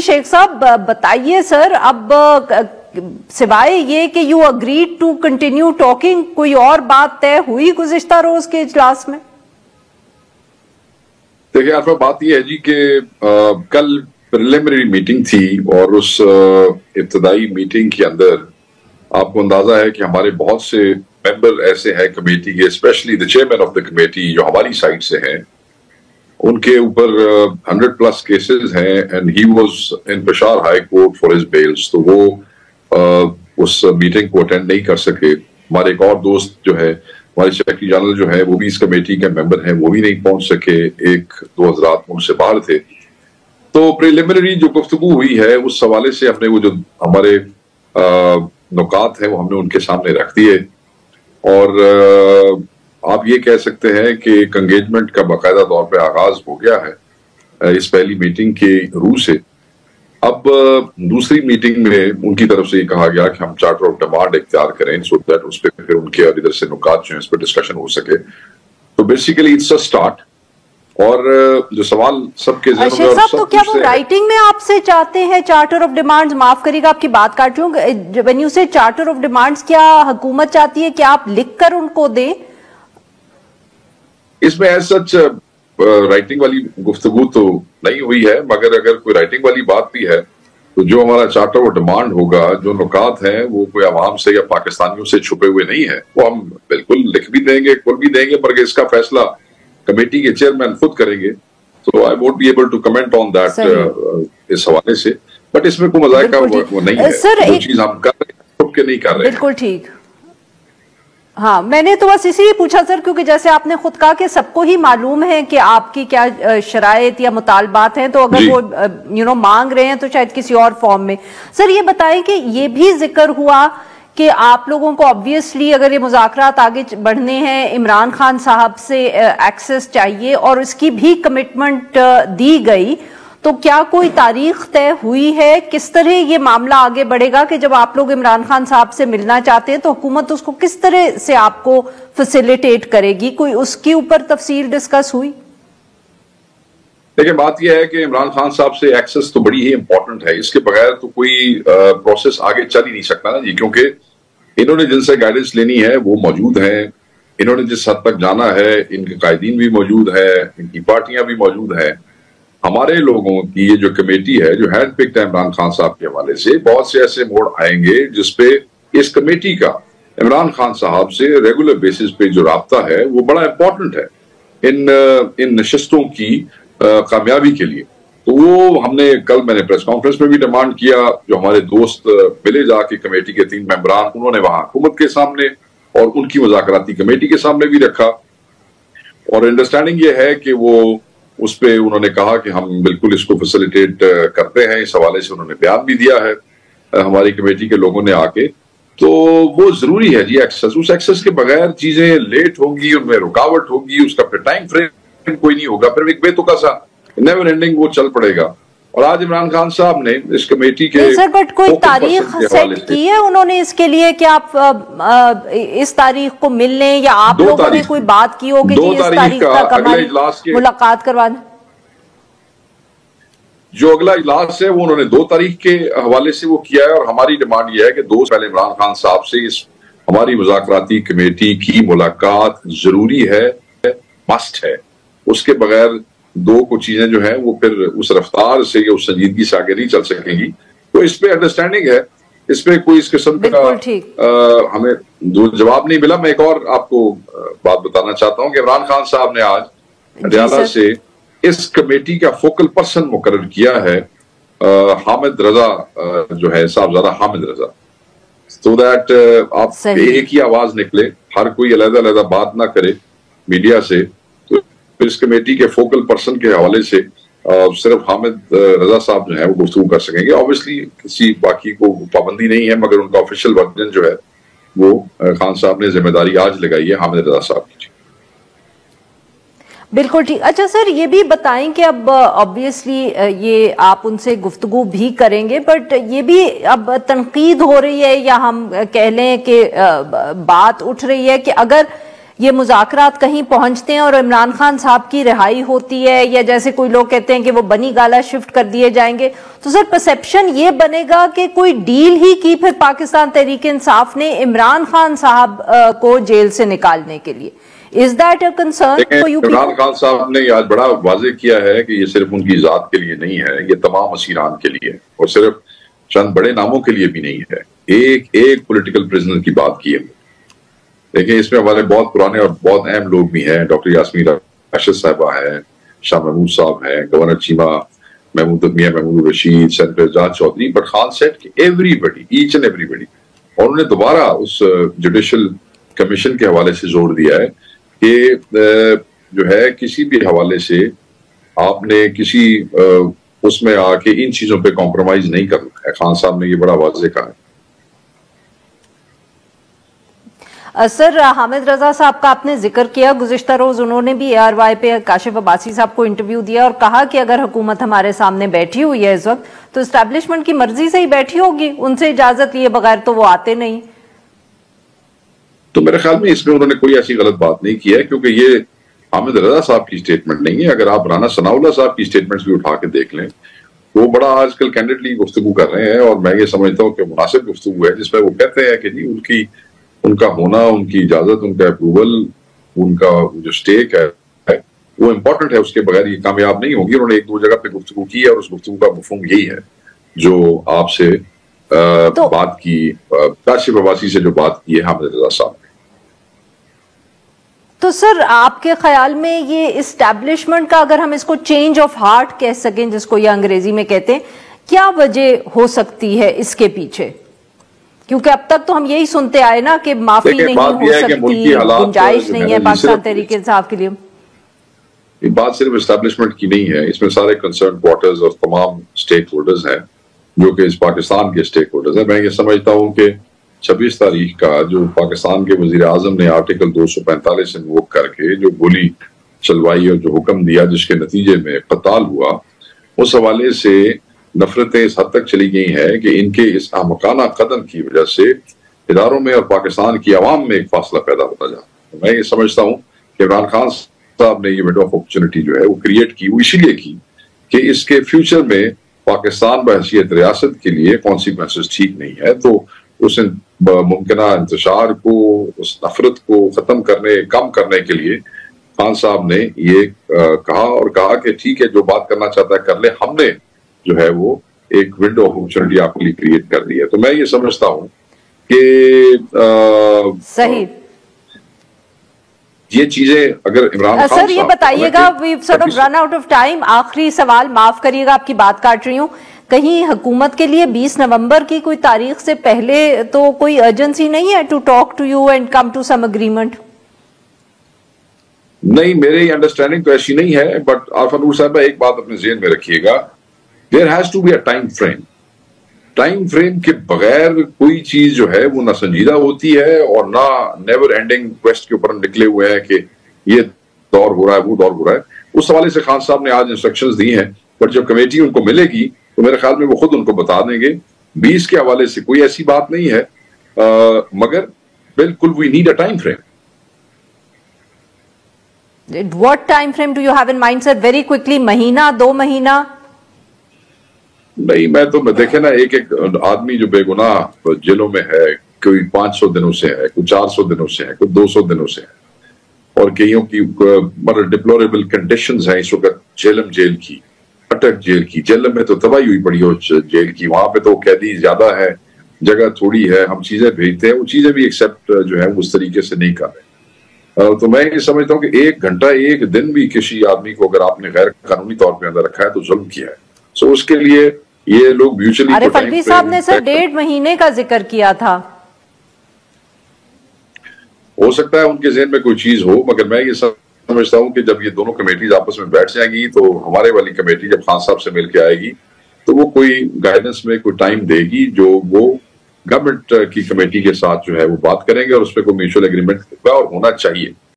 शेख साहब बताइए सर, अब सिवाय ये कि you agreed to continue talking, कोई और बात तय हुई गुज़िश्ता रोज के इजलास में? देखिए आपका बात यह है जी कि कल प्रिलिमिनरी मीटिंग थी और उस इब्तदाई मीटिंग के अंदर आपको अंदाजा है कि हमारे बहुत से मेंबर ऐसे हैं कमेटी के, specially the chairman of the committee जो हमारी साइड से हैं, उनके ऊपर 100+ केसेस हैं and he was in Peshawar high court for his bails, तो वो उस मीटिंग को अटेंड नहीं कर सके। हमारे एक और दोस्त जो है, हमारे सेक्रेटरी जनरल जो है, वो भी इस कमेटी के मेंबर हैं, वो भी नहीं पहुंच सके, एक दो हज़रात मुझसे बाहर थे। तो प्रिलिमिनरी जो गुफ्तगू हुई है उस हवाले से हमने वो जो हमारे नुकात हैं वो हमने उनके सामने रख दिए और आप ये कह सकते हैं कि एक एंगेजमेंट का बाकायदा तौर पे आगाज हो गया है इस पहली मीटिंग के रूह से। अब दूसरी मीटिंग में उनकी तरफ से ये कहा गया कि हम चार्टर ऑफ डिमांड इख्तियार करें सो दैट उस पर फिर उनके और इधर से नुकात जो है इस पर डिस्कशन हो सके। तो बेसिकली इट्स अ स्टार्ट। और जो सवाल सबके ज़हन में, साहब तो क्या वो राइटिंग में आपसे चाहते हैं चार्टर ऑफ डिमांड्स? माफ करिएगा आपकी बात काट रही हूँ, व्हेन यू से चार्टर ऑफ डिमांड्स, क्या हुकूमत चाहती है कि आप लिख कर उनको दें? इसमें एज सच राइटिंग वाली गुफ्तगू तो नहीं हुई है, मगर अगर कोई राइटिंग वाली बात भी है तो जो हमारा चार्टर ऑफ डिमांड होगा, जो नुकात हैं, वो कोई आवाम से या पाकिस्तानियों से छुपे हुए नहीं है, वो हम बिल्कुल लिख भी देंगे, खोल भी देंगे, मगर इसका फैसला कमेटी के चेयरमैन खुद करेंगे। तो I won't be able to comment on that इस हवाले से, बट इसमें कोई मजाक का वो नहीं है। जो चीज हम कर रहे हैं छुप के नहीं कर रहे हैं। बिल्कुल ठीक। हाँ, मैंने तो बस इसीलिए पूछा सर, क्योंकि जैसे आपने खुद कहा कि सबको ही मालूम है कि आपकी क्या शराइत या मुतालबात हैं, तो अगर वो मांग रहे हैं तो शायद किसी और फॉर्म में। सर ये बताएं कि ये भी जिक्र हुआ कि आप लोगों को ऑब्वियसली अगर ये मुज़ाकरात आगे बढ़ने हैं, इमरान खान साहब से एक्सेस चाहिए और इसकी भी कमिटमेंट दी गई, तो क्या कोई तारीख तय हुई है किस तरह ये मामला आगे बढ़ेगा कि जब आप लोग इमरान खान साहब से मिलना चाहते हैं तो हुकूमत उसको किस तरह से आपको फैसिलिटेट करेगी? कोई उसके ऊपर तफसील डिस्कस हुई? देखिए बात यह है कि इमरान खान साहब से एक्सेस तो बड़ी ही इंपॉर्टेंट है, इसके बगैर तो कोई प्रोसेस आगे चल ही नहीं सकता ना जी, क्योंकि इन्होंने जिनसे गाइडेंस लेनी है वो मौजूद हैं, इन्होंने जिस हद तक जाना है इनके कायदीन भी मौजूद है, इनकी पार्टियां भी मौजूद हैं। हमारे लोगों की ये जो कमेटी है जो हैंड पिक्ड है इमरान खान साहब के हवाले से, बहुत से ऐसे मोड़ आएंगे जिसपे इस कमेटी का इमरान खान साहब से रेगुलर बेसिस पे जो राब्ता है वो बड़ा इंपॉर्टेंट है इन नशिस्तों की कामयाबी के लिए। तो वो हमने कल मैंने प्रेस कॉन्फ्रेंस में भी डिमांड किया, जो हमारे दोस्त मिले जाके कमेटी के 3 मेंबरान, उन्होंने वहां हुकूमत के सामने और उनकी मुज़ाकराती कमेटी के सामने भी रखा और अंडरस्टैंडिंग ये है कि वो उस पे उन्होंने कहा कि हम बिल्कुल इसको फैसिलिटेट करते हैं। इस हवाले से उन्होंने बयान भी दिया है हमारी कमेटी के लोगों ने आके। तो वो जरूरी है जी एक्सेस, उस एक्सेस के बगैर चीजें लेट होंगी, उनमें रुकावट होगी, उसका फिर टाइम फ्रेम कोई नहीं होगा, फिर एक बेतुका सा नेवर एंडिंग वो चल पड़ेगा। और आज इमरान खान साहब ने इस कमेटी के सर बट कोई तारीख सेट की है उन्होंने इसके लिए कि आप इस तारीख को मिल लें, या आप लोगों ने कोई बात की हो कि इस तारीख तक हमारी मुलाकात करवा दें? जो अगला इजलास है वो उन्होंने 2 तारीख के हवाले से वो किया है और हमारी डिमांड ये है कि 2 पहले इमरान खान साहब से इस हमारी मुज़ाकराती कमेटी की मुलाकात जरूरी है, मस्ट है। उसके बगैर 2 को चीजें जो है वो फिर उस रफ्तार से या उस संजीदगी से आगे नहीं चल सकेंगी। तो इस पे अंडरस्टैंडिंग है, इस पे कोई इस किस्म का हमें जवाब नहीं मिला। मैं एक और आपको बात बताना चाहता हूँ कि इमरान खान साहब ने आज हरियाणा से इस कमेटी का फोकल पर्सन मुकर्रर किया है हामिद रजा जो है, साहबजादा हामिद रजा, सो दैट आप एक ही आवाज निकले, हर कोई अलग-अलग बात ना करे मीडिया से। तो इस कमेटी के फोकल पर्सन के हवाले से सिर्फ हामिद रजा साहब जो है वो गुफ्तगू कर सकेंगे। ऑब्वियसली किसी बाकी को पाबंदी नहीं है, मगर उनका ऑफिशियल वर्जन जो है वो खान साहब ने जिम्मेदारी आज लगाई है हामिद रजा साहब की। बिल्कुल ठीक। अच्छा सर ये भी बताएं कि अब ऑब्वियसली ये आप उनसे गुफ्तगू भी करेंगे, बट ये भी अब तनकीद हो रही है या हम कह लें कि बात उठ रही है कि अगर یہ مذاکرات کہیں پہنچتے ہیں اور عمران خان صاحب کی رہائی ہوتی ہے، یا جیسے کوئی لوگ کہتے ہیں کہ وہ بنی گالہ شفٹ کر دیے جائیں گے، تو سر پرسیپشن یہ بنے گا کہ کوئی ڈیل ہی کی پھر پاکستان تحریک انصاف نے عمران خان صاحب کو جیل سے نکالنے کے لیے. Is that a concern for you people? Imran Khan صاحب نے آج بڑا واضح کیا ہے کہ یہ صرف ان کی ذات کے لیے نہیں ہے، یہ تمام اسیران کے لیے، اور صرف چند بڑے ناموں کے لیے بھی نہیں ہے. ایک پولیٹیکل پرزنر کی بات کی ہے. دیکھیں اس میں ہمارے بہت پرانے اور بہت اہم لوگ بھی ہیں. ڈاکٹر یاسمین راشد صاحبہ ہیں، شاہ محمود صاحب ہیں، governor Cheema Mian Mahmood Rashid, senator Ijaz Chaudhry, but Khan said کہ everybody, each and everybody. اور انہوں نے دوبارہ اس جوڈیشل کمیشن کے حوالے سے زور دیا ہے کہ جو ہے کسی بھی حوالے سے آپ نے کسی اس میں آ کے ان چیزوں پہ کمپرومائز نہیں کرنا ہے. خان صاحب نے یہ بڑا واضح کہا ہے. سر حامد رضا صاحب کا آپ نے ذکر کیا، گزشتہ روز انہوں نے بھی ARY پہ کاشف عباسی صاحب کو انٹرویو دیا اور کہا کہ اگر حکومت ہمارے سامنے بیٹھی ہوئی ہے اس وقت تو اسٹیبلشمنٹ کی مرضی سے ہی بیٹھی ہوگی، ان سے اجازت لیے بغیر تو وہ آتے نہیں. تو میرے خیال میں اس میں انہوں نے کوئی ایسی غلط بات نہیں کی ہے، کیونکہ یہ حامد رضا صاحب کی سٹیٹمنٹ نہیں ہے. اگر آپ رانا ثناء اللہ صاحب کی سٹیٹمنٹس بھی اٹھا کے دیکھ لیں، وہ بڑا آج کل کینڈیڈلی گفتگو کر رہے ہیں، اور میں یہ سمجھتا ہوں کہ مناسب گفتگو ہے، جس میں وہ کہتے ہیں کہ جی ان کا ہونا، ان کی اجازت، ان کا اپروول، ان کا جو سٹیک ہے وہ امپورٹنٹ ہے، اس کے بغیر یہ کامیاب نہیں ہوگی. انہوں نے ایک دو جگہ پہ گفتگو کی ہے، اور اس گفتگو کا مفہوم یہی ہے جو آپ سے بات کی، کاشف عباسی سے جو بات کی ہے حامد رضا صاحب. تو سر آپ کے خیال میں یہ اسٹیبلشمنٹ کا، اگر ہم اس کو چینج آف ہارٹ کہہ سکیں جس کو یہ انگریزی میں کہتے ہیں، کیا وجہ ہو سکتی ہے اس کے پیچھے؟ کیونکہ اب تک تو ہم یہی سنتے آئے نا کہ معافی نہیں ہو سکتی، گنجائش نہیں ہے پاکستان تحریک انصاف کے لیے. یہ بات صرف اسٹیبلشمنٹ کی نہیں ہے، اس میں سارے کنسرن کوارٹرز اور تمام سٹیک ہولڈرز ہیں جو کہ اس پاکستان کے سٹیک ہولڈرز ہیں. میں یہ سمجھتا ہوں کہ 26 تاریخ کا جو پاکستان کے وزیر اعظم نے آرٹیکل 245 انووک کر کے جو گولی چلوائی اور جو حکم دیا جس کے نتیجے میں قتال ہوا، اس حوالے سے نفرتیں اس حد تک چلی گئی ہیں کہ ان کے اس احمقانہ قدم کی وجہ سے اداروں میں اور پاکستان کی عوام میں ایک فاصلہ پیدا ہوتا جا رہا ہے. میں یہ سمجھتا ہوں کہ عمران خان صاحب نے یہ ونڈو آف اپرچونٹی جو ہے وہ کریٹ کی، وہ اسی لیے کی کہ اس کے فیوچر میں پاکستان بحیثیت ریاست کے لیے کانسیکوینسز ٹھیک نہیں ہے. تو اس ممکنہ انتشار کو، اس نفرت کو ختم کرنے، کم کرنے کے لیے خان صاحب نے یہ کہا، اور کہا کہ ٹھیک ہے جو بات کرنا چاہتا ہے کر لے. ہم نے جو ہے وہ ایک ونڈو آف اپرچونٹی آپ کے لیے کریٹ کر دی ہے. تو میں یہ سمجھتا ہوں کہ صحیح یہ چیزیں اگر عمران خان سر یہ بتائیے گا، we sort of run out of time, آخری سوال، معاف کریے گا آپ کی بات کاٹ رہی ہوں، کہیں حکومت کے لیے 20 نومبر کی کوئی تاریخ سے پہلے تو کوئی ارجنسی نہیں ہے to talk to you and come to some agreement? نہیں، میری انڈرسٹینڈنگ تو ایسی نہیں ہے، بٹ عارفہ نور صاحبہ ایک بات اپنے ذہن میں رکھیے گا، there has to be a time frame. Time frame کے بغیر کوئی چیز جو ہے وہ نہ سنجیدہ ہوتی ہے اور نہ نیور اینڈنگ کویسٹ کے اوپر ہم نکلے ہوئے ہیں کہ یہ دور ہو رہا ہے، وہ دور ہو رہا ہے. اس حوالے سے خان صاحب نے آج انسٹرکشنز دی ہیں، بٹ جب کمیٹی ان کو ملے گی تو میرے خیال میں وہ خود ان کو بتا دیں گے. 20 کے حوالے سے کوئی ایسی بات نہیں ہے، مگر بالکل we need a time frame. What time frame do you have in mind, sir? Very quickly, مہینہ، 2 مہینہ؟ نہیں، میں تو دیکھیں نا، ایک آدمی جو بے گناہ جیلوں میں ہے، کوئی 500 دنوں سے ہے، کوئی 400 دنوں سے ہے، کوئی 200 دنوں سے ہے، اور کئیوں کی ڈپلوریبل کنڈیشنز ہیں اس وقت جیلم جیل کی، اٹک جیل کی. جیلم میں تو تباہی ہوئی پڑی ہو جیل کی، وہاں پہ تو قیدی زیادہ ہے، جگہ تھوڑی ہے، ہم چیزیں بھیجتے ہیں، وہ چیزیں بھی ایکسیپٹ جو ہے اس طریقے سے نہیں کر رہے. تو میں یہ سمجھتا ہوں کہ 1 گھنٹہ 1 دن بھی کسی آدمی کو اگر آپ نے غیر قانونی طور پہ اندر رکھا ہے تو ظلم کیا ہے. سو اس کے لیے یہ لوگ میوچلی، عارف الوی صاحب نے سر 1.5 مہینے کا ذکر کیا تھا. ہو سکتا ہے ان کے ذہن میں کوئی چیز ہو، مگر میں یہ سمجھتا ہوں کہ جب یہ دونوں کمیٹیز آپس میں بیٹھ جائیں گی تو ہمارے والی کمیٹی جب خان صاحب سے مل کے آئے گی تو وہ کوئی گائیڈنس میں کوئی ٹائم دے گی جو وہ گورنمنٹ کی کمیٹی کے ساتھ جو ہے وہ بات کریں گے، اور اس پہ کوئی میوچل ایگریمنٹ ہوگا اور ہونا چاہیے.